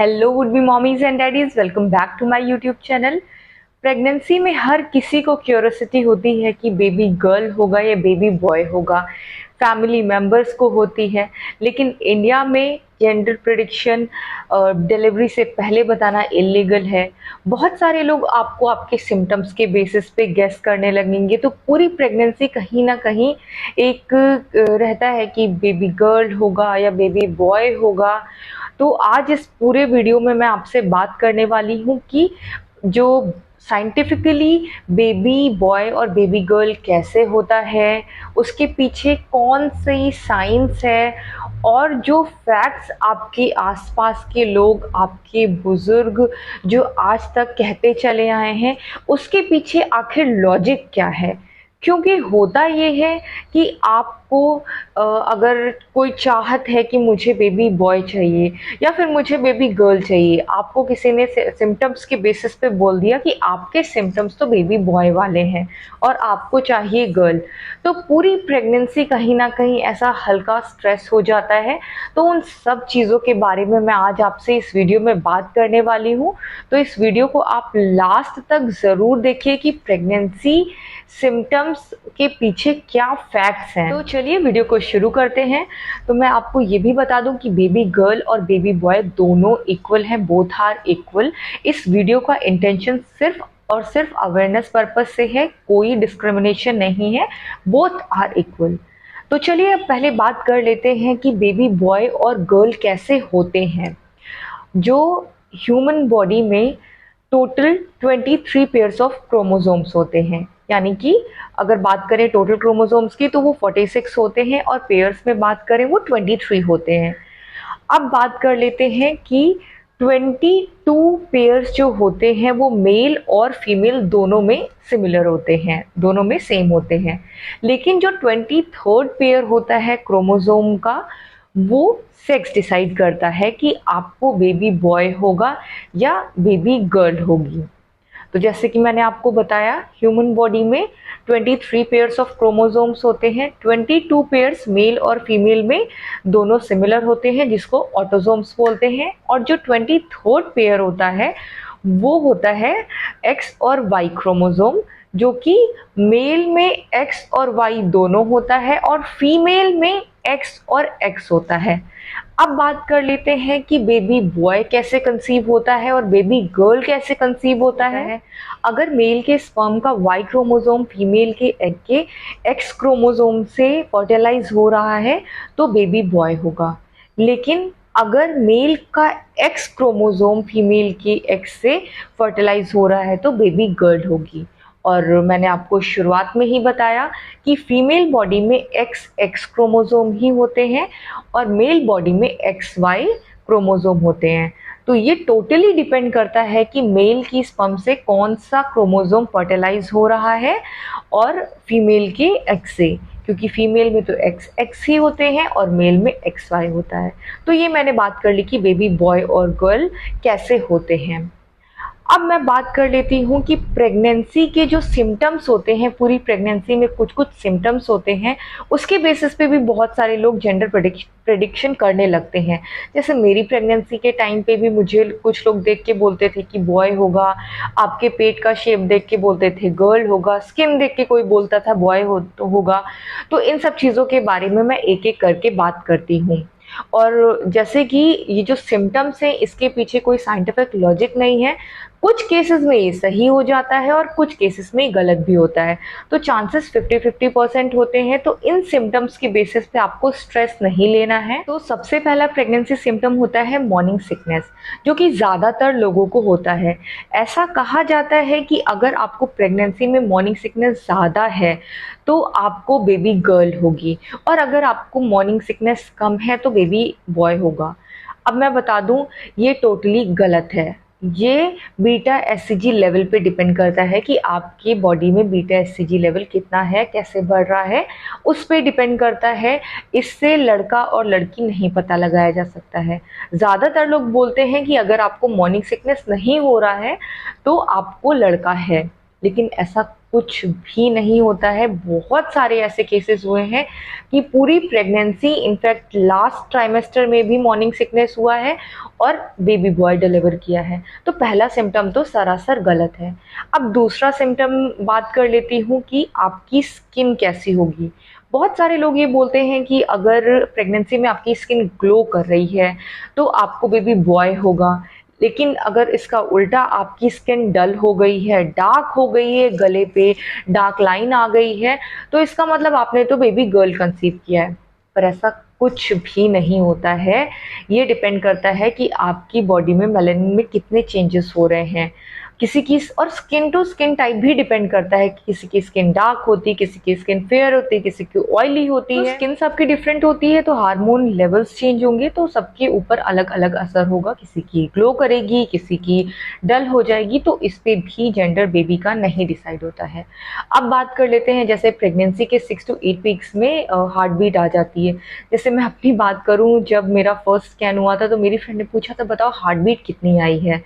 Hello would be mommies and daddies, welcome back to my YouTube channel. Pregnancy में हर किसी को curiosity होती है कि बेबी गर्ल होगा या बेबी बॉय होगा। फैमिली मेंबर्स को होती है, लेकिन इंडिया में जेंडर प्रेडिक्शन डिलीवरी से पहले बताना इलीगल है। बहुत सारे लोग आपको आपके सिम्टम्स के बेसिस पे गेस करने लगेंगे, तो पूरी प्रेगनेंसी कहीं ना कहीं एक रहता है कि बेबी गर्ल होगा या बेबी बॉय होगा। तो आज इस पूरे वीडियो में मैं आपसे बात करने वाली हूँ कि जो साइंटिफिकली बेबी बॉय और बेबी गर्ल कैसे होता है, उसके पीछे कौन सी साइंस है, और जो फैक्ट्स आपके आसपास के लोग, आपके बुजुर्ग जो आज तक कहते चले आए हैं, उसके पीछे आखिर लॉजिक क्या है। क्योंकि होता ये है कि आपको अगर कोई चाहत है कि मुझे बेबी बॉय चाहिए या फिर मुझे बेबी गर्ल चाहिए, आपको किसी ने सिम्टम्स के बेसिस पे बोल दिया कि आपके सिम्टम्स तो बेबी बॉय वाले हैं और आपको चाहिए गर्ल, तो पूरी प्रेगनेंसी कहीं ना कहीं ऐसा हल्का स्ट्रेस हो जाता है। तो उन सब चीज़ों के बारे में मैं आज आपसे इस वीडियो में बात करने वाली हूँ। तो इस वीडियो को आप लास्ट तक ज़रूर देखिए कि प्रेगनेंसी सिम्टम्स के पीछे क्या फैक्ट्स हैं। तो चलिए वीडियो को शुरू करते हैं। तो मैं आपको ये भी बता दूं कि बेबी गर्ल और बेबी बॉय दोनों इक्वल हैं, बोथ आर इक्वल। इस वीडियो का इंटेंशन सिर्फ और सिर्फ अवेयरनेस पर्पज से है, कोई डिस्क्रिमिनेशन नहीं है, बोथ आर इक्वल। तो चलिए अब पहले बात कर लेते हैं कि बेबी बॉय और गर्ल कैसे होते हैं। जो ह्यूमन बॉडी में टोटल 23 पेयर्स ऑफ क्रोमोसोम्स होते हैं, यानी कि अगर बात करें टोटल क्रोमोसोम्स की तो वो 46 होते हैं और पेयर्स में बात करें वो 23 होते हैं। अब बात कर लेते हैं कि 22 पेयर्स जो होते हैं वो मेल और फीमेल दोनों में सिमिलर होते हैं, दोनों में सेम होते हैं। लेकिन जो 23rd पेयर होता है क्रोमोसोम का, वो सेक्स डिसाइड करता है कि आपको बेबी बॉय होगा या बेबी गर्ल होगी। तो जैसे कि मैंने आपको बताया, ह्यूमन बॉडी में 23 पेयर्स ऑफ क्रोमोसोम्स होते हैं, 22 पेयर्स मेल और फीमेल में दोनों सिमिलर होते हैं, जिसको ऑटोसोम्स बोलते हैं। और जो 23rd पेयर होता है वो होता है एक्स और वाई क्रोमोसोम, जो कि मेल में एक्स और वाई दोनों होता है और फीमेल में एक्स और एक्स होता है। अब बात कर लेते हैं कि बेबी बॉय कैसे कंसीव होता है और बेबी गर्ल कैसे कंसीव होता है। अगर मेल के स्पर्म का वाई क्रोमोसोम फीमेल के एग के एक्स क्रोमोसोम से फर्टिलाइज हो रहा है तो बेबी बॉय होगा। लेकिन अगर मेल का एक्स क्रोमोसोम फीमेल के एक्स से फर्टिलाइज हो रहा है तो बेबी गर्ल होगी। और मैंने आपको शुरुआत में ही बताया कि फीमेल बॉडी में एक्स एक्स क्रोमोसोम ही होते हैं और मेल बॉडी में एक्स वाई क्रोमोसोम होते हैं। तो ये टोटली डिपेंड करता है कि मेल की स्पर्म से कौन सा क्रोमोसोम फर्टिलाइज हो रहा है और फीमेल के एक्स से, क्योंकि फीमेल में तो एक्स एक्स ही होते हैं और मेल में एक्स वाई होता है। तो ये मैंने बात कर ली कि बेबी बॉय और गर्ल कैसे होते हैं। अब मैं बात कर लेती हूँ कि प्रेगनेंसी के जो सिम्टम्स होते हैं, पूरी प्रेगनेंसी में कुछ कुछ सिम्टम्स होते हैं, उसके बेसिस पे भी बहुत सारे लोग जेंडर प्रेडिक्शन करने लगते हैं। जैसे मेरी प्रेगनेंसी के टाइम पे भी मुझे कुछ लोग देख के बोलते थे कि बॉय होगा, आपके पेट का शेप देख के बोलते थे गर्ल होगा, स्किन देख के कोई बोलता था बॉय होगा। तो इन सब चीज़ों के बारे में मैं एक एक करके बात करती हूँ। और जैसे कि ये जो सिम्टम्स हैं, इसके पीछे कोई साइंटिफिक लॉजिक नहीं है। कुछ केसेस में ये सही हो जाता है और कुछ केसेस में गलत भी होता है। तो चांसेस 50-50% होते हैं। तो इन सिम्टम्स के बेसिस पे आपको स्ट्रेस नहीं लेना है। तो सबसे पहला प्रेगनेंसी सिम्टम होता है मॉर्निंग सिकनेस, जो कि ज़्यादातर लोगों को होता है। ऐसा कहा जाता है कि अगर आपको प्रेगनेंसी में मॉर्निंग सिकनेस ज़्यादा है तो आपको बेबी गर्ल होगी, और अगर आपको मॉर्निंग सिकनेस कम है तो बेबी बॉय होगा। अब मैं बता दूं, ये टोटली गलत है। ये बीटा एससीजी लेवल पे डिपेंड करता है कि आपकी बॉडी में बीटा एससीजी लेवल कितना है, कैसे बढ़ रहा है, उस पे डिपेंड करता है। इससे लड़का और लड़की नहीं पता लगाया जा सकता है। ज़्यादातर लोग बोलते हैं कि अगर आपको मॉर्निंग सिकनेस नहीं हो रहा है तो आपको लड़का है, लेकिन ऐसा कुछ भी नहीं होता है। बहुत सारे ऐसे केसेस हुए हैं कि पूरी प्रेगनेंसी, इनफैक्ट लास्ट ट्राइमेस्टर में भी मॉर्निंग सिकनेस हुआ है और बेबी बॉय डिलीवर किया है। तो पहला सिम्टम तो सरासर गलत है। अब दूसरा सिम्टम बात कर लेती हूँ कि आपकी स्किन कैसी होगी। बहुत सारे लोग ये बोलते हैं कि अगर प्रेगनेंसी में आपकी स्किन ग्लो कर रही है तो आपको बेबी बॉय होगा, लेकिन अगर इसका उल्टा आपकी स्किन डल हो गई है, डार्क हो गई है, गले पे डार्क लाइन आ गई है, तो इसका मतलब आपने तो बेबी गर्ल कंसीव किया है। पर ऐसा कुछ भी नहीं होता है। ये डिपेंड करता है कि आपकी बॉडी में मेलानिन में कितने चेंजेस हो रहे हैं। किसी की और स्किन टू स्किन टाइप भी डिपेंड करता है कि किसी की स्किन डार्क होती है, किसी की स्किन फेयर होती है, किसी की ऑयली होती है। स्किन सबकी डिफरेंट होती है तो हार्मोन लेवल्स चेंज होंगे तो सबके ऊपर अलग अलग असर होगा। किसी की ग्लो करेगी, किसी की डल हो जाएगी, तो इस पे भी जेंडर बेबी का नहीं डिसाइड होता है। अब बात कर लेते हैं जैसे प्रेगनेंसी के 6 to 8 वीक्स में हार्ट बीट आ जाती है। जैसे मैं अपनी बात करूं, जब मेरा फर्स्ट स्कैन हुआ था तो मेरी फ्रेंड ने पूछा था बताओ हार्ट बीट कितनी आई है,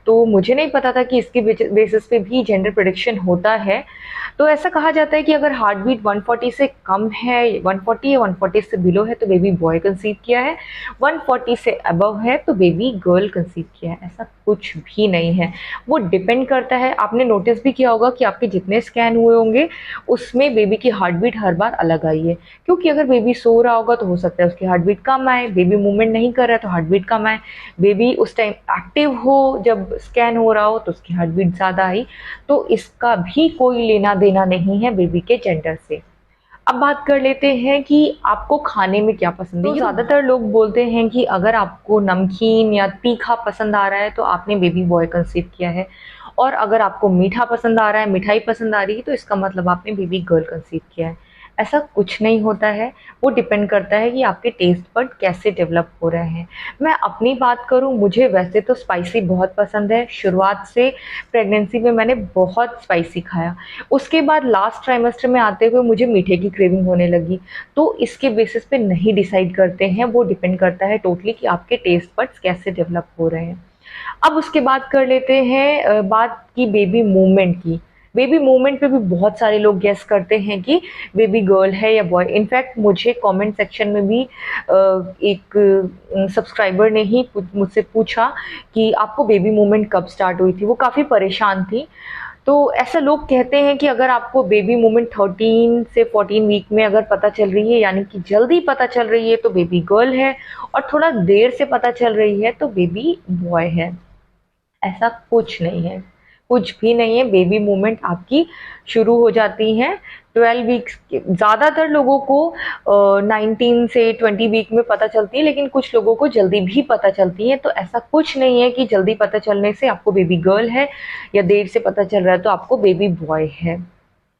तो मुझे नहीं पता था कि इसके बेसिस पे भी जेंडर प्रेडिक्शन होता है। तो ऐसा कहा जाता है कि अगर हार्ट बीट 140 से कम है, 140 या 140 से बिलो है तो बेबी बॉय कंसीव किया है, 140 से अबव है तो बेबी गर्ल कंसीव किया है। ऐसा कुछ भी नहीं है, वो डिपेंड करता है। आपने नोटिस भी किया होगा कि आपके जितने स्कैन हुए होंगे उसमें बेबी की हार्ट बीट हर बार अलग आई है, क्योंकि अगर बेबी सो रहा होगा तो हो सकता है उसकी हार्ट बीट कम आए, बेबी मूवमेंट नहीं कर रहा है तो हार्ट बीट कम आए, बेबी उस टाइम एक्टिव हो जब स्कैन हो रहा हो तो उसकी हार्ट बीट ज़्यादा आई। तो इसका भी कोई लेना देना नहीं है बेबी के जेंडर से। अब बात कर लेते हैं कि आपको खाने में क्या पसंद है। तो ज़्यादातर लोग बोलते हैं कि अगर आपको नमकीन या तीखा पसंद आ रहा है तो आपने बेबी बॉय कंसीव किया है, और अगर आपको मीठा पसंद आ रहा है, मिठाई पसंद आ रही है, तो इसका मतलब आपने बेबी गर्ल कंसीव किया है। ऐसा कुछ नहीं होता है। वो डिपेंड करता है कि आपके टेस्ट बड कैसे डेवलप हो रहे हैं। मैं अपनी बात करूं, मुझे वैसे तो स्पाइसी बहुत पसंद है। शुरुआत से प्रेगनेंसी में मैंने बहुत स्पाइसी खाया, उसके बाद लास्ट ट्राइमेस्टर में आते हुए मुझे मीठे की क्रेविंग होने लगी। तो इसके बेसिस पे नहीं डिसाइड करते हैं, वो डिपेंड करता है टोटली कि आपके टेस्ट बड्स कैसे डेवलप हो रहे हैं। अब उसके बाद कर लेते हैं बात की बेबी मूवमेंट की। बेबी मूवमेंट पे भी बहुत सारे लोग गेस करते हैं कि बेबी गर्ल है या बॉय। इनफैक्ट मुझे कमेंट सेक्शन में भी एक सब्सक्राइबर ने ही मुझसे पूछा कि आपको बेबी मूवमेंट कब स्टार्ट हुई थी। वो काफ़ी परेशान थी। तो ऐसा लोग कहते हैं कि अगर आपको बेबी मूवमेंट 13 से 14 वीक में अगर पता चल रही है, यानी कि जल्दी पता चल रही है, तो बेबी गर्ल है, और थोड़ा देर से पता चल रही है तो बेबी बॉय है। ऐसा कुछ नहीं है, कुछ भी नहीं है। बेबी मूवमेंट आपकी शुरू हो जाती हैं 12 वीक्स के। ज़्यादातर लोगों को 19 से 20 वीक में पता चलती है, लेकिन कुछ लोगों को जल्दी भी पता चलती है। तो ऐसा कुछ नहीं है कि जल्दी पता चलने से आपको बेबी गर्ल है या देर से पता चल रहा है तो आपको बेबी बॉय है।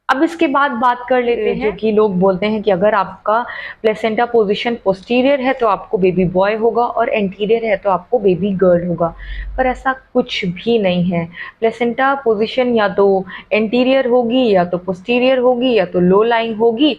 अब इसके बाद बात कर लेते हैं, जो कि लोग बोलते हैं कि अगर आपका प्लेसेंटा पोजीशन पोस्टीरियर है तो आपको बेबी बॉय होगा और एंटीरियर है तो आपको बेबी गर्ल होगा। पर ऐसा कुछ भी नहीं है। प्लेसेंटा पोजीशन या तो एंटीरियर होगी या तो पोस्टीरियर होगी या तो लो लाइंग होगी,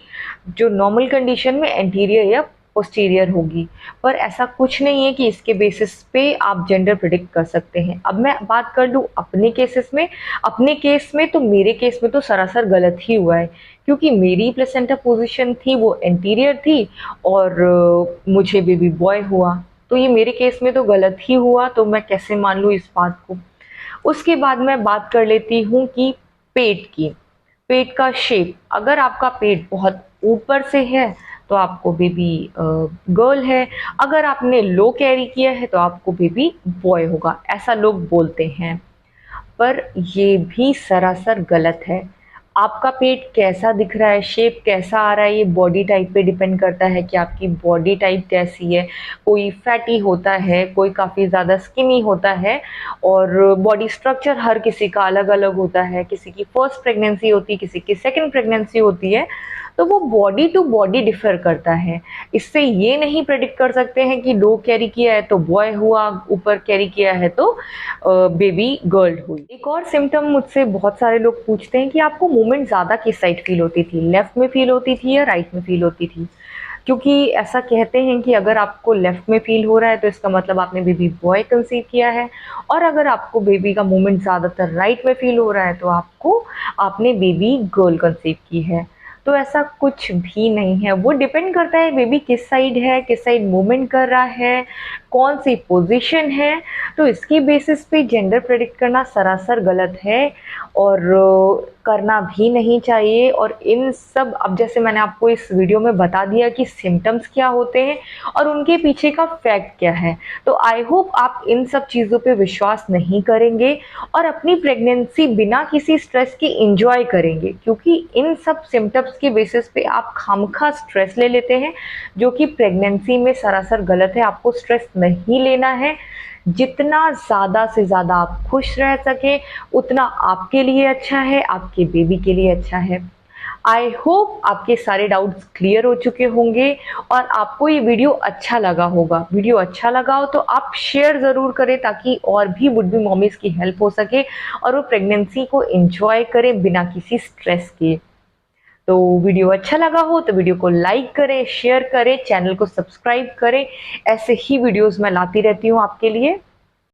जो नॉर्मल कंडीशन में एंटीरियर या पोस्टीरियर होगी। पर ऐसा कुछ नहीं है कि इसके बेसिस पे आप जेंडर प्रिडिक्ट कर सकते हैं। अब मैं बात कर लूँ अपने केसेस में, अपने केस में तो मेरे केस में तो सरासर गलत ही हुआ है, क्योंकि मेरी प्लेसेंटा पोजीशन थी वो एंटीरियर थी और मुझे बेबी बॉय हुआ। तो ये मेरे केस में तो गलत ही हुआ, तो मैं कैसे मान लूँ इस बात को। उसके बाद मैं बात कर लेती हूँ कि पेट की, पेट का शेप। अगर आपका पेट बहुत ऊपर से है तो आपको बेबी गर्ल है, अगर आपने लो कैरी किया है तो आपको बेबी बॉय होगा, ऐसा लोग बोलते हैं। पर ये भी सरासर गलत है। आपका पेट कैसा दिख रहा है, शेप कैसा आ रहा है, ये बॉडी टाइप पे डिपेंड करता है कि आपकी बॉडी टाइप कैसी है। कोई फैटी होता है, कोई काफ़ी ज़्यादा स्किनी होता है, और बॉडी स्ट्रक्चर हर किसी का अलग अलग होता है। किसी की फर्स्ट प्रेगनेंसी होती है, किसी की सेकंड प्रेगनेंसी होती है, तो वो बॉडी टू बॉडी डिफर करता है। इससे ये नहीं प्रेडिक्ट कर सकते हैं कि लो कैरी किया है तो बॉय हुआ, ऊपर कैरी किया है तो बेबी गर्ल हुई। एक और सिम्टम मुझसे बहुत सारे लोग पूछते हैं कि आपको मूवमेंट ज़्यादा किस साइड फील होती थी, लेफ्ट में फील होती थी या राइट में फील होती थी। क्योंकि ऐसा कहते हैं कि अगर आपको लेफ्ट में फील हो रहा है तो इसका मतलब आपने बेबी बॉय कंसीव किया है, और अगर आपको बेबी का मूवमेंट ज़्यादातर राइट में फील हो रहा है तो आपने बेबी गर्ल कंसीव की है। तो ऐसा कुछ भी नहीं है, वो डिपेंड करता है बेबी किस साइड है, किस साइड मूवमेंट कर रहा है, कौन सी पोजीशन है। तो इसकी बेसिस पे जेंडर प्रेडिक्ट करना सरासर गलत है और करना भी नहीं चाहिए। और इन सब, अब जैसे मैंने आपको इस वीडियो में बता दिया कि सिम्टम्स क्या होते हैं और उनके पीछे का फैक्ट क्या है, तो आई होप आप इन सब चीज़ों पे विश्वास नहीं करेंगे और अपनी प्रेगनेंसी बिना किसी स्ट्रेस के इंजॉय करेंगे, क्योंकि इन सब सिम्टम्स की बेसिस पे आप खामखा स्ट्रेस ले लेते हैं, जो कि प्रेगनेंसी में सरासर गलत है। आपको स्ट्रेस नहीं लेना है। जितना ज़्यादा से ज़्यादा आप खुश रह सके उतना आपके लिए अच्छा है, आपके बेबी के लिए अच्छा है। आई होप आपके सारे डाउट्स क्लियर हो चुके होंगे और आपको ये वीडियो अच्छा लगा होगा। वीडियो अच्छा लगा हो तो आप शेयर ज़रूर करें ताकि और भी वुड बी मॉमीज की हेल्प हो सके और वो प्रेगनेंसी को एंजॉय करें बिना किसी स्ट्रेस के। तो वीडियो अच्छा लगा हो तो वीडियो को लाइक करें, शेयर करें, चैनल को सब्सक्राइब करें। ऐसे ही वीडियोस मैं लाती रहती हूँ आपके लिए।